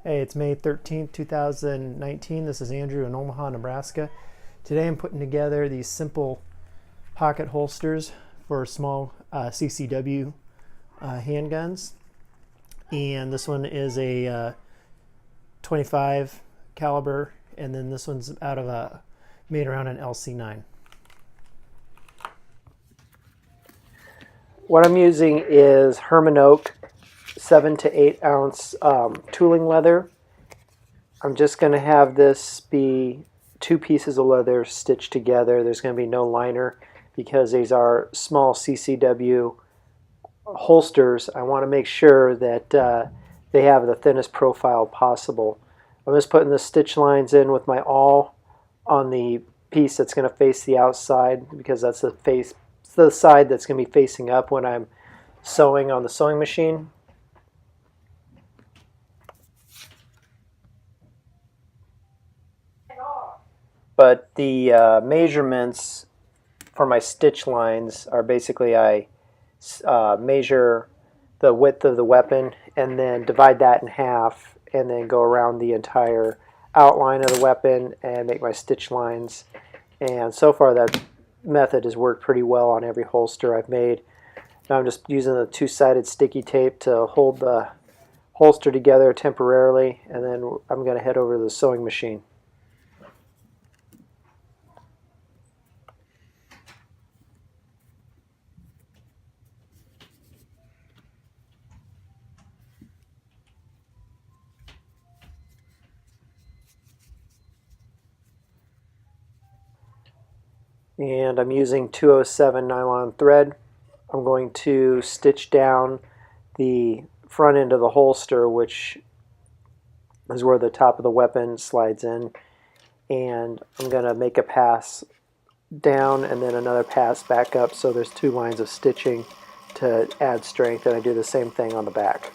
Hey, it's May 13th, 2019. This is Andrew in Omaha, Nebraska. Today I'm putting together these simple pocket holsters for small CCW handguns. And this one is a 25 caliber, and then this one's out of made around an LC9. What I'm using is Hermann Oak 7 to 8 ounce tooling leather. I'm just going to have this be two pieces of leather stitched together. There's going to be no liner because these are small CCW holsters. I want to make sure that they have the thinnest profile possible. I'm just putting the stitch lines in with my awl on the piece that's going to face the outside, because that's the side that's going to be facing up when I'm sewing on the sewing machine. But the measurements for my stitch lines are basically I measure the width of the weapon and then divide that in half and then go around the entire outline of the weapon and make my stitch lines. And so far that method has worked pretty well on every holster I've made. Now I'm just using the two-sided sticky tape to hold the holster together temporarily, and then I'm going to head over to the sewing machine. And I'm using 207 nylon thread. I'm going to stitch down the front end of the holster, which is where the top of the weapon slides in, and I'm going to make a pass down and then another pass back up, so there's two lines of stitching to add strength, and I do the same thing on the back.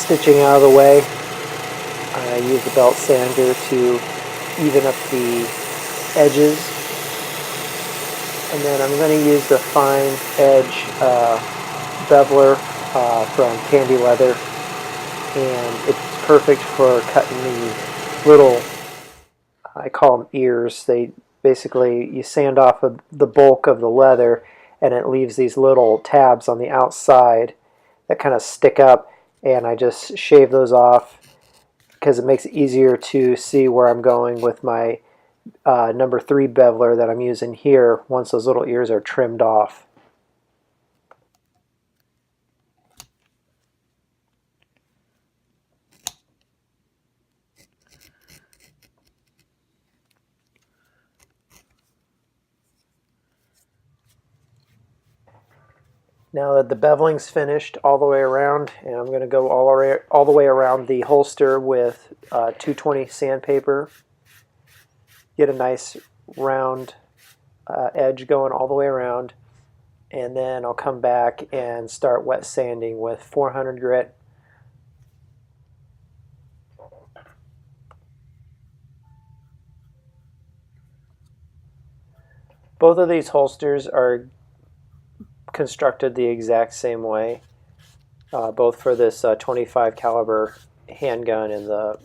stitching out of the way, I use the belt sander to even up the edges, and then I'm going to use the fine edge beveler from Candy Leather, and it's perfect for cutting the little, I call them ears. They basically, you sand off of the bulk of the leather and it leaves these little tabs on the outside that kind of stick up, and I just shave those off because it makes it easier to see where I'm going with my number 3 beveler that I'm using here once those little ears are trimmed off. Now that the beveling's finished all the way around, and I'm going to go all the way around the holster with 220 sandpaper, get a nice round edge going all the way around, and then I'll come back and start wet sanding with 400 grit. Both of these holsters are constructed the exact same way, both for this 25 caliber handgun and the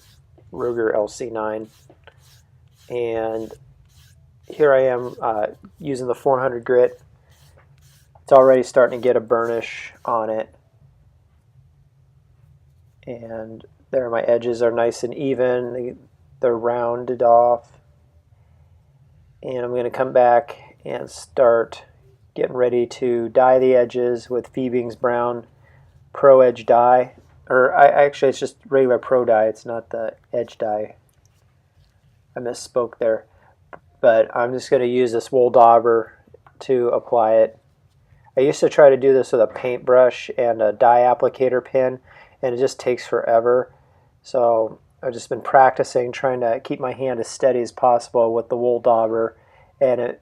Ruger LC9. And here I am using the 400 grit. It's already starting to get a burnish on it, and there my edges are nice and even. They're rounded off, and I'm going to come back and start getting ready to dye the edges with Phoebing's Brown Pro Edge dye, or actually it's just regular Pro dye, it's not the edge dye. I misspoke there. But I'm just going to use this wool dauber to apply it. I used to try to do this with a paintbrush and a dye applicator pen, and it just takes forever. So I've just been practicing, trying to keep my hand as steady as possible with the wool dauber, and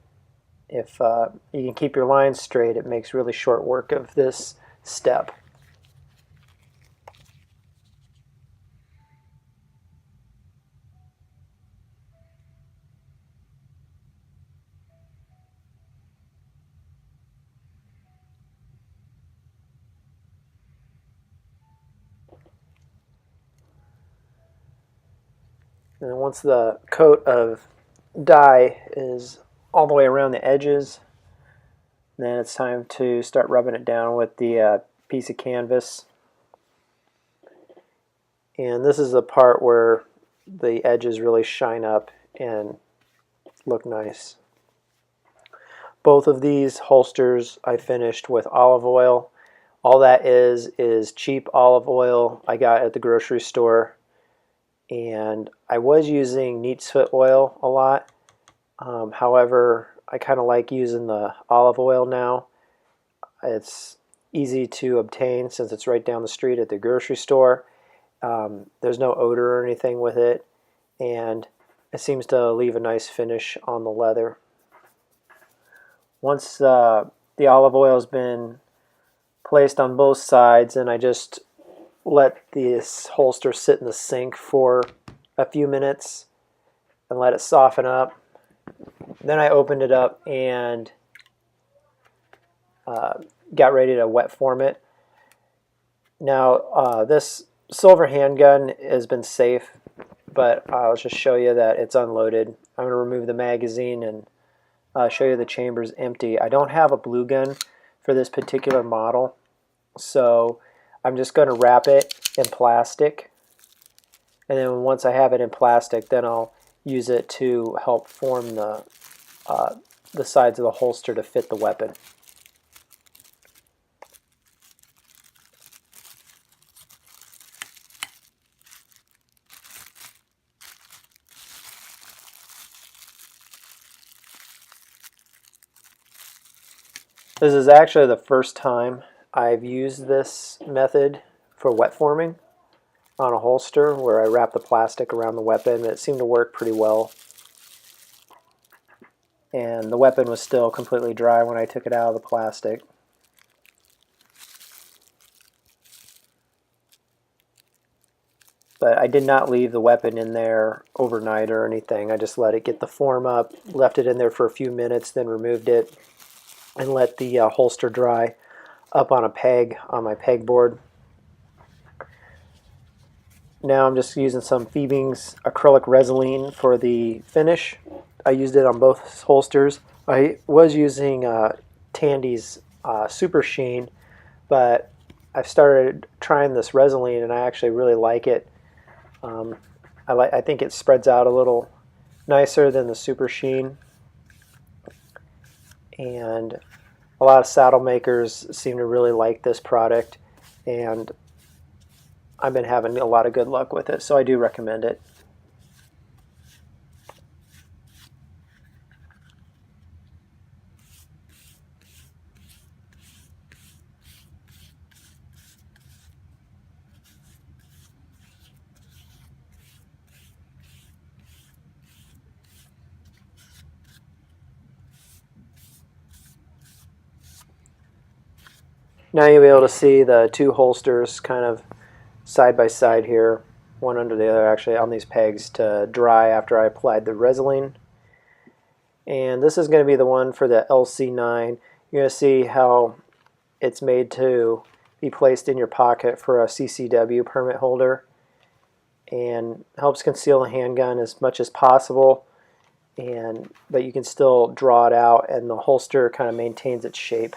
if you can keep your lines straight, it makes really short work of this step. And then once the coat of dye is all the way around the edges, then it's time to start rubbing it down with the piece of canvas. And this is the part where the edges really shine up and look nice. Both of these holsters I finished with olive oil. All that is cheap olive oil I got at the grocery store. And I was using neat's foot oil a lot. However, I kind of like using the olive oil now. It's easy to obtain since it's right down the street at the grocery store. There's no odor or anything with it, and it seems to leave a nice finish on the leather. Once the olive oil has been placed on both sides, and I just let this holster sit in the sink for a few minutes and let it soften up. Then I opened it up and got ready to wet form it. Now this silver handgun has been safe, but I'll just show you that it's unloaded. I'm going to remove the magazine and show you the chamber's empty. I don't have a blue gun for this particular model, so I'm just going to wrap it in plastic, and then once I have it in plastic, then I'll use it to help form the sides of the holster to fit the weapon. This is actually the first time I've used this method for wet forming on a holster, where I wrap the plastic around the weapon. It seemed to work pretty well. And the weapon was still completely dry when I took it out of the plastic. But I did not leave the weapon in there overnight or anything. I just let it get the form up, left it in there for a few minutes, then removed it and let the holster dry up on a peg on my pegboard. Now I'm just using some Phoebing's acrylic resin for the finish. I used it on both holsters. I was using Tandy's Super Sheen, but I've started trying this resin and I actually really like it. I think it spreads out a little nicer than the Super Sheen, and a lot of saddle makers seem to really like this product, and I've been having a lot of good luck with it, so I do recommend it. Now you'll be able to see the two holsters kind of side by side here, one under the other actually on these pegs to dry after I applied the resin. And this is going to be the one for the LC9. You're going to see how it's made to be placed in your pocket for a CCW permit holder, and helps conceal the handgun as much as possible, but you can still draw it out and the holster kind of maintains its shape.